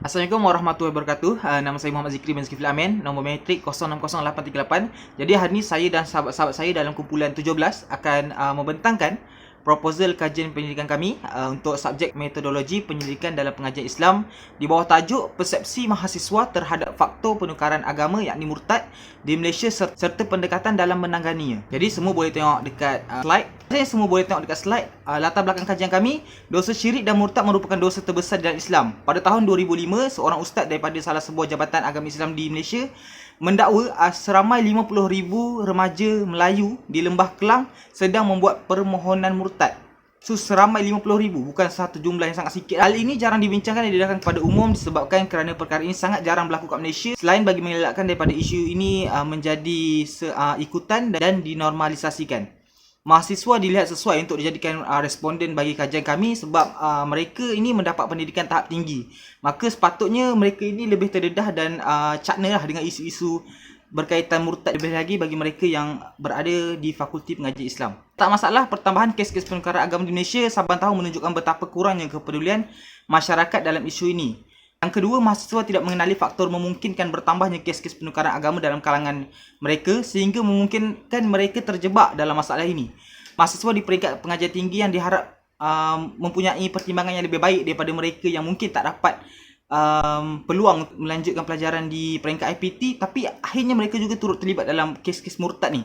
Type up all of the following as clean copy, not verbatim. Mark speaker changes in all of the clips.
Speaker 1: Assalamualaikum warahmatullahi wabarakatuh. Nama saya Muhammad Zikri bin Zulkifli Amin. Nombor metrik 060838. Jadi hari ini saya dan sahabat-sahabat saya dalam kumpulan 17 akan membentangkan proposal kajian penyelidikan kami untuk subjek metodologi penyelidikan dalam pengajian Islam di bawah tajuk persepsi mahasiswa terhadap faktor penukaran agama yakni murtad di Malaysia serta pendekatan dalam menanganinya. Jadi semua boleh tengok dekat slide. Semua boleh tengok dekat slide. Latar belakang kajian kami, dosa syirik dan murtad merupakan dosa terbesar dalam Islam. Pada tahun 2005, seorang ustaz daripada salah sebuah jabatan agama Islam di Malaysia mendakwa seramai 50,000 remaja Melayu di Lembah Kelang sedang membuat permohonan murtad. So seramai 50,000, bukan satu jumlah yang sangat sikit. Hal ini jarang dibincangkan dan didedahkan kepada umum disebabkan kerana perkara ini sangat jarang berlaku kat Malaysia. Selain bagi mengelakkan daripada isu ini menjadi ikutan dan dinormalisasikan. Mahasiswa dilihat sesuai untuk dijadikan responden bagi kajian kami sebab mereka ini mendapat pendidikan tahap tinggi. Maka sepatutnya mereka ini lebih terdedah dan cakna lah dengan isu-isu berkaitan murtad, lebih lagi bagi mereka yang berada di Fakulti Pengajian Islam. Tak masalah pertambahan kes-kes penukaran agama di Malaysia saban tahun menunjukkan betapa kurangnya kepedulian masyarakat dalam isu ini. Yang kedua, mahasiswa tidak mengenali faktor memungkinkan bertambahnya kes-kes penukaran agama dalam kalangan mereka sehingga memungkinkan mereka terjebak dalam masalah ini. Mahasiswa di peringkat pengajian tinggi yang diharap mempunyai pertimbangan yang lebih baik daripada mereka yang mungkin tak dapat peluang melanjutkan pelajaran di peringkat IPT tapi akhirnya mereka juga turut terlibat dalam kes-kes murtad ni.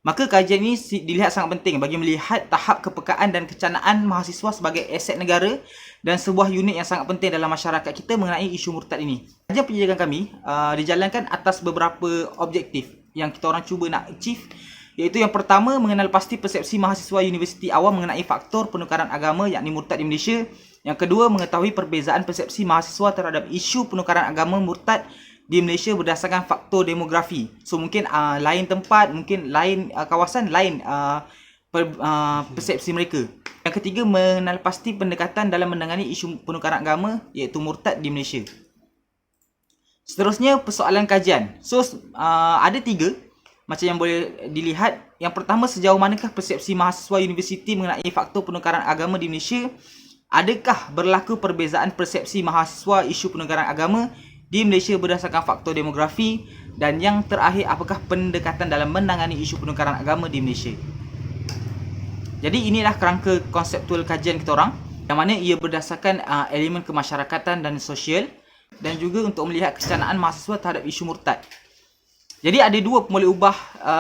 Speaker 1: Maka kajian ini dilihat sangat penting bagi melihat tahap kepekaan dan kecanaan mahasiswa sebagai aset negara dan sebuah unit yang sangat penting dalam masyarakat kita mengenai isu murtad ini. Kajian penyelidikan kami dijalankan atas beberapa objektif yang kita orang cuba nak achieve, iaitu yang pertama, mengenal pasti persepsi mahasiswa universiti awam mengenai faktor penukaran agama yakni murtad di Malaysia. Yang kedua, mengetahui perbezaan persepsi mahasiswa terhadap isu penukaran agama murtad di Malaysia berdasarkan faktor demografi. So mungkin lain tempat, mungkin lain kawasan, lain persepsi mereka. Yang ketiga, mengenal pasti pendekatan dalam menangani isu penukaran agama iaitu murtad di Malaysia. Seterusnya, persoalan kajian. So ada tiga macam yang boleh dilihat. Yang pertama, sejauh manakah persepsi mahasiswa universiti mengenai faktor penukaran agama di Malaysia? Adakah berlaku perbezaan persepsi mahasiswa isu penukaran agama di Malaysia berdasarkan faktor demografi? Dan yang terakhir, apakah pendekatan dalam menangani isu penukaran agama di Malaysia? Jadi inilah kerangka konseptual kajian kita orang, yang mana ia berdasarkan elemen kemasyarakatan dan sosial dan juga untuk melihat kecanaan mahasiswa terhadap isu murtad. Jadi ada dua pemboleh ubah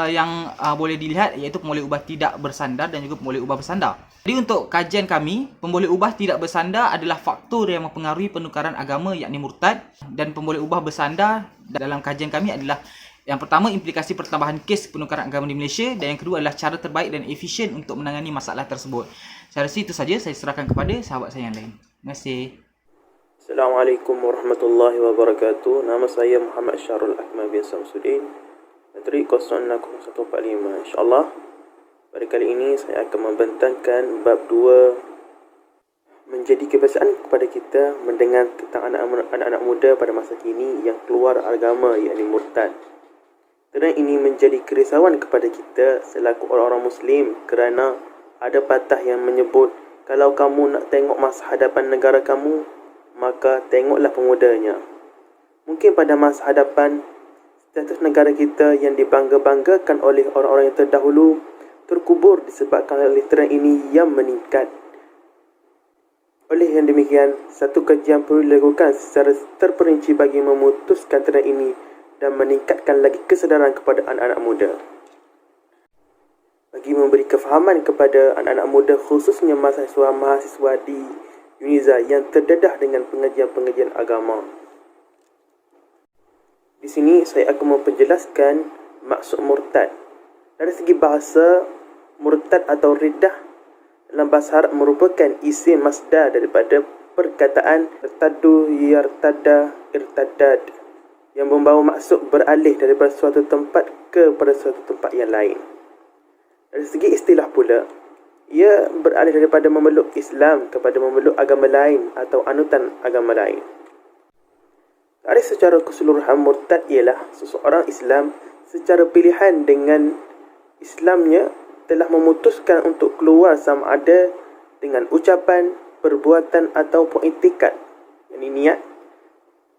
Speaker 1: yang boleh dilihat, iaitu pemboleh ubah tidak bersandar dan juga pemboleh ubah bersandar. Jadi untuk kajian kami, pemboleh ubah tidak bersandar adalah faktor yang mempengaruhi penukaran agama yakni murtad, dan pemboleh ubah bersandar dalam kajian kami adalah yang pertama, implikasi pertambahan kes penukaran agama di Malaysia, dan yang kedua adalah cara terbaik dan efisien untuk menangani masalah tersebut. Saya rasa itu saja, saya serahkan kepada sahabat saya yang lain. Terima kasih.
Speaker 2: Assalamualaikum warahmatullahi wabarakatuh. Nama saya Muhammad Syarul Ahmad bin Samsudin, Menteri 060145. InsyaAllah pada kali ini saya akan membentangkan bab 2, menjadi kebiasaan kepada kita mendengar tentang anak-anak muda pada masa kini yang keluar agama yakni murtad. Kerana ini menjadi kerisauan kepada kita selaku orang-orang Muslim kerana ada patah yang menyebut kalau kamu nak tengok masa hadapan negara kamu, maka tengoklah pemudanya. Mungkin pada masa hadapan, status negara kita yang dibangga-banggakan oleh orang-orang yang terdahulu terkubur disebabkan oleh tren ini yang meningkat. Oleh yang demikian, satu kajian perlu dilakukan secara terperinci bagi memutuskan tren ini dan meningkatkan lagi kesedaran kepada anak-anak muda. Bagi memberi kefahaman kepada anak-anak muda, khususnya mahasiswa di Uniza yang terdedah dengan pengajian-pengajian agama. Di sini saya akan memperjelaskan maksud murtad. Dari segi bahasa, murtad atau riddah dalam bahasa Arab merupakan isim masdar daripada perkataan irtaddu yartadda irtaddad yang membawa maksud beralih daripada suatu tempat kepada suatu tempat yang lain. Dari segi istilah pula, ia beralih daripada memeluk Islam kepada memeluk agama lain atau anutan agama lain. Tarikh secara keseluruhan, murtad ialah seseorang Islam secara pilihan dengan Islamnya telah memutuskan untuk keluar sama ada dengan ucapan, perbuatan ataupun iktikad, yakni niat,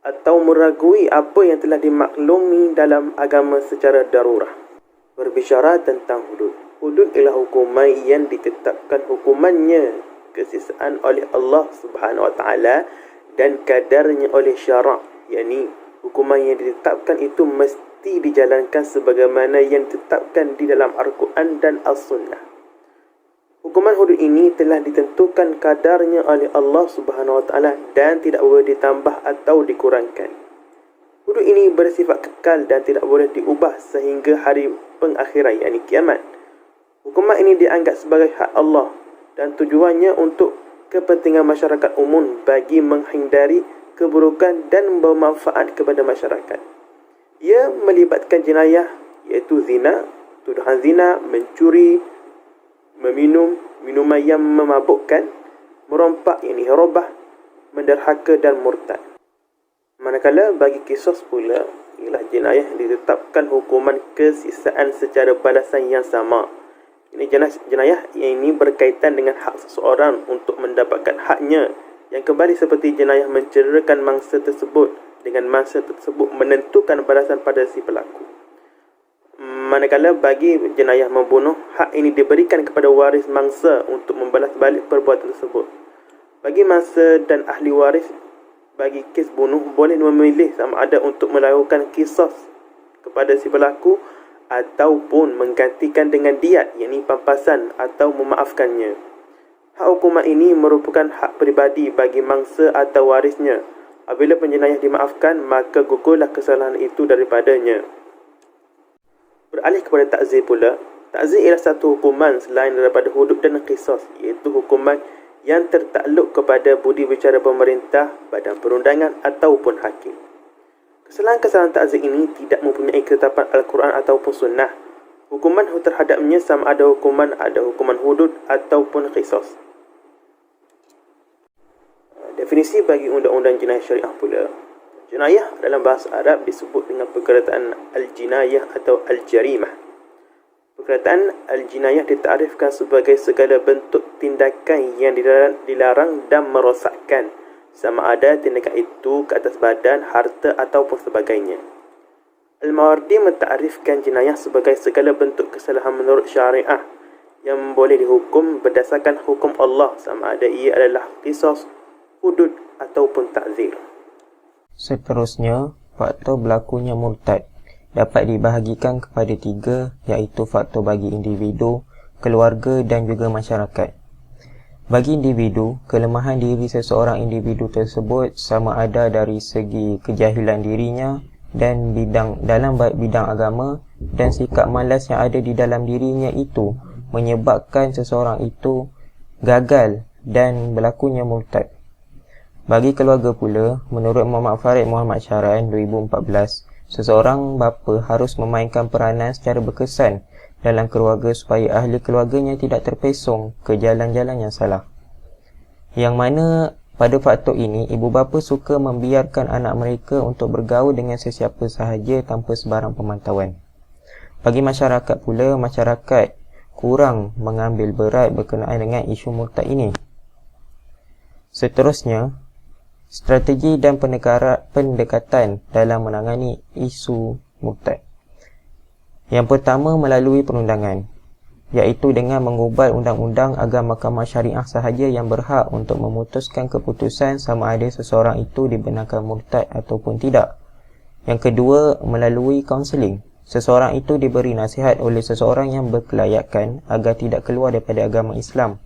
Speaker 2: atau meragui apa yang telah dimaklumi dalam agama secara darurah. Berbicara tentang hudud. Hudud ialah hukuman yang ditetapkan hukumannya kesisaan oleh Allah Subhanahu Wa Taala dan kadarnya oleh syarak, yakni hukuman yang ditetapkan itu mesti dijalankan sebagaimana yang ditetapkan di dalam Al-Quran dan As-Sunnah. Hukuman hudud ini telah ditentukan kadarnya oleh Allah Subhanahu Wa Taala dan tidak boleh ditambah atau dikurangkan. Hudud ini bersifat kekal dan tidak boleh diubah sehingga hari pengakhiran, yakni kiamat. Hukuman ini dianggap sebagai hak Allah dan tujuannya untuk kepentingan masyarakat umum bagi menghindari keburukan dan membawa manfaat kepada masyarakat. Ia melibatkan jenayah iaitu zina, tuduhan zina, mencuri, meminum minuman yang memabukkan, merompak yakni hirabah, menderhaka dan murtad. Manakala bagi kisos pula ialah jenayah ditetapkan hukuman kesisaan secara balasan yang sama. Ini jenayah yang ini berkaitan dengan hak seseorang untuk mendapatkan haknya, yang kembali seperti jenayah mencederakan mangsa tersebut dengan mangsa tersebut menentukan balasan pada si pelaku. Manakala bagi jenayah membunuh, hak ini diberikan kepada waris mangsa untuk membalas balik perbuatan tersebut. Bagi mangsa dan ahli waris bagi kes bunuh boleh memilih sama ada untuk melakukan kisos kepada si pelaku ataupun menggantikan dengan diat, yakni pampasan, atau memaafkannya. Hak hukuman ini merupakan hak peribadi bagi mangsa atau warisnya. Apabila penjenayah dimaafkan, maka gugurlah kesalahan itu daripadanya. Beralih kepada ta'zir pula. Ta'zir ialah satu hukuman selain daripada hudud dan qisas, iaitu hukuman yang tertakluk kepada budi bicara pemerintah, badan perundangan ataupun hakim. Kesalahan-kesalahan ta'zir ini tidak mempunyai ketetapan Al-Quran ataupun Sunnah. Hukuman terhadapnya sama ada hukuman hudud ataupun qisas. Definisi bagi undang-undang jenayah syariah pula. Jenayah dalam bahasa Arab disebut dengan perkataan al-jinayah atau al-jarimah. Perkataan al-jinayah ditarifkan sebagai segala bentuk tindakan yang dilarang dan merosakkan, sama ada tindakan itu ke atas badan, harta ataupun sebagainya. Al-Mawardi mentarifkan jenayah sebagai segala bentuk kesalahan menurut syariah yang boleh dihukum berdasarkan hukum Allah, sama ada ia adalah qisas, hudud ataupun ta'zir.
Speaker 3: Seterusnya, faktor berlakunya murtad dapat dibahagikan kepada 3, iaitu faktor bagi individu, keluarga dan juga masyarakat. Bagi individu, kelemahan diri seseorang individu tersebut sama ada dari segi kejahilan dirinya dan dalam bidang agama, dan sikap malas yang ada di dalam dirinya itu menyebabkan seseorang itu gagal dan berlakunya murtad. Bagi keluarga pula, menurut Muhammad Farid Muhammad Syahran 2014, seseorang bapa harus memainkan peranan secara berkesan dalam keluarga supaya ahli keluarganya tidak terpesong ke jalan-jalan yang salah. Yang mana pada faktor ini, ibu bapa suka membiarkan anak mereka untuk bergaul dengan sesiapa sahaja tanpa sebarang pemantauan. Bagi masyarakat pula, masyarakat kurang mengambil berat berkenaan dengan isu murtad ini. Seterusnya, strategi dan pendekatan dalam menangani isu murtad. Yang pertama melalui perundangan, iaitu dengan mengubah undang-undang agar mahkamah syariah sahaja yang berhak untuk memutuskan keputusan sama ada seseorang itu dibenarkan murtad ataupun tidak. Yang kedua, melalui kaunseling. Seseorang itu diberi nasihat oleh seseorang yang berkelayakan agar tidak keluar daripada agama Islam.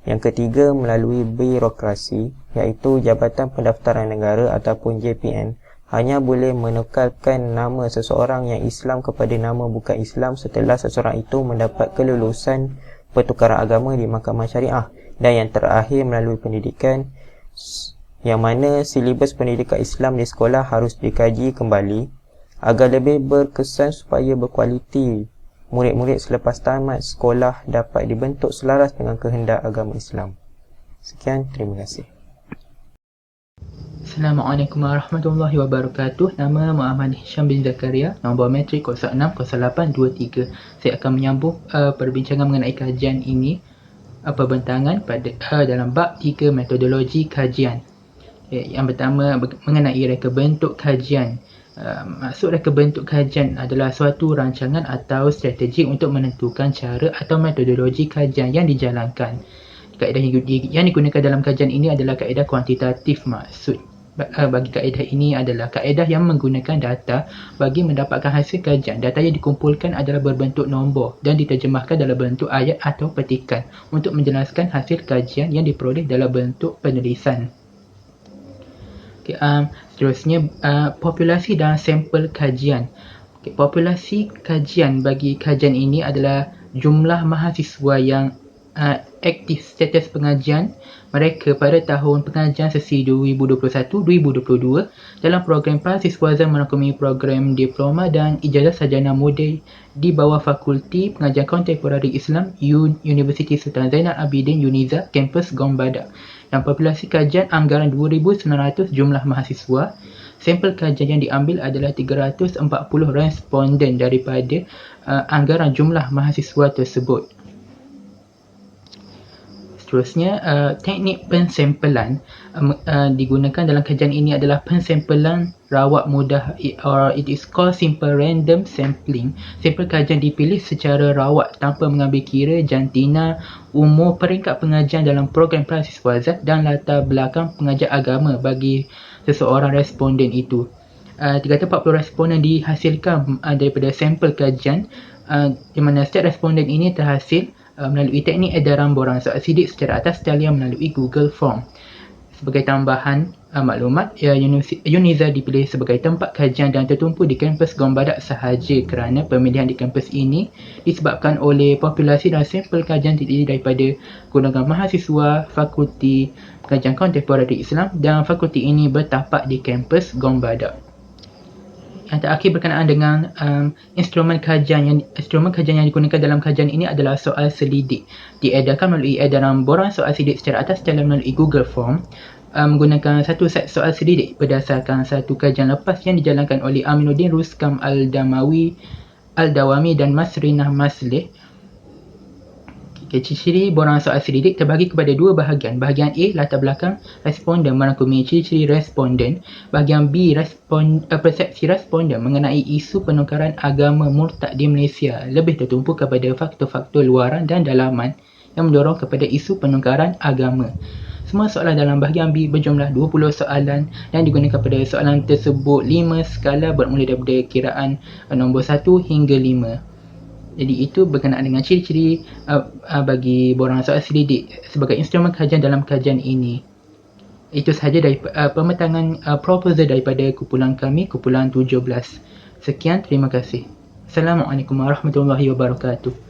Speaker 3: Yang ketiga, melalui birokrasi, iaitu Jabatan Pendaftaran Negara ataupun JPN, hanya boleh menukarkan nama seseorang yang Islam kepada nama bukan Islam setelah seseorang itu mendapat kelulusan pertukaran agama di Mahkamah Syariah. Dan yang terakhir, melalui pendidikan, yang mana silibus pendidikan Islam di sekolah harus dikaji kembali agar lebih berkesan supaya berkualiti. Murid-murid selepas tamat sekolah dapat dibentuk selaras dengan kehendak agama Islam. Sekian, terima kasih.
Speaker 4: Assalamualaikum warahmatullahi wabarakatuh. Nama Muhammad Hisham bin Zakaria, nombor metrik 060823. Saya akan menyambung perbincangan mengenai kajian ini, perbentangan pada dalam bab 3 metodologi kajian. Yang pertama mengenai reka bentuk kajian. Maksud reka bentuk kajian adalah suatu rancangan atau strategi untuk menentukan cara atau metodologi kajian yang dijalankan. Kaedah yang digunakan dalam kajian ini adalah kaedah kuantitatif. Maksud bagi kaedah ini adalah kaedah yang menggunakan data bagi mendapatkan hasil kajian. Data yang dikumpulkan adalah berbentuk nombor dan diterjemahkan dalam bentuk ayat atau petikan untuk menjelaskan hasil kajian yang diperoleh dalam bentuk penulisan. Seterusnya, populasi dan sampel kajian. Populasi kajian bagi kajian ini adalah jumlah mahasiswa yang aktif status pengajian mereka pada tahun pengajian sesi 2021-2022 dalam program Mahasiswa merangkumi program diploma dan ijazah sarjana moden di bawah Fakulti Pengajian Kontemporari Islam Universiti Sultan Zainal Abidin UNIZA kampus Gong Badak. Dan populasi kajian anggaran 2,900 jumlah mahasiswa. Sampel kajian yang diambil adalah 340 responden daripada anggaran jumlah mahasiswa tersebut. Seterusnya, teknik pensampelan digunakan dalam kajian ini adalah pensampelan rawat mudah, or it is called simple random sampling. Sampel kajian dipilih secara rawat tanpa mengambil kira jantina, umur, peringkat pengajian dalam program Mahasiswazat dan latar belakang pengajar agama bagi seseorang responden itu. 340 responden dihasilkan daripada sampel kajian, di mana setiap responden ini terhasil melalui teknik edaran borang soal sidik secara atas talian melalui Google Form. Sebagai tambahan maklumat, UNIZA dipilih sebagai tempat kajian dan tertumpu di kampus Gong Badak sahaja kerana pemilihan di kampus ini disebabkan oleh populasi dan sampel kajian terdiri daripada golongan mahasiswa Fakulti Pengajian Kontemporari Islam dan fakulti ini bertapak di kampus Gong Badak. Yang terakhir berkenaan dengan instrumen kajian yang digunakan dalam kajian ini adalah soal selidik. Diedarkan melalui edaran borang soal selidik secara atas talian melalui Google Form, menggunakan satu set soal selidik berdasarkan satu kajian lepas yang dijalankan oleh Aminuddin Rustam Al-Dawami dan Masrinah Masleh. Ciri-ciri borang soal selidik terbagi kepada dua bahagian. Bahagian A, latar belakang responden merangkumi ciri-ciri responden. Bahagian B, persepsi responden mengenai isu penukaran agama murtad di Malaysia, lebih tertumpu kepada faktor-faktor luaran dan dalaman yang mendorong kepada isu penukaran agama. Semua soalan dalam bahagian B berjumlah 20 soalan dan digunakan pada soalan tersebut 5 skala bermula daripada kiraan nombor 1 hingga 5. Jadi itu berkenaan dengan ciri-ciri bagi borang soal selidik sebagai instrumen kajian dalam kajian ini. Itu sahaja dari pemetangan proposal daripada kumpulan kami, kumpulan 17. Sekian, terima kasih. Assalamualaikum warahmatullahi wabarakatuh.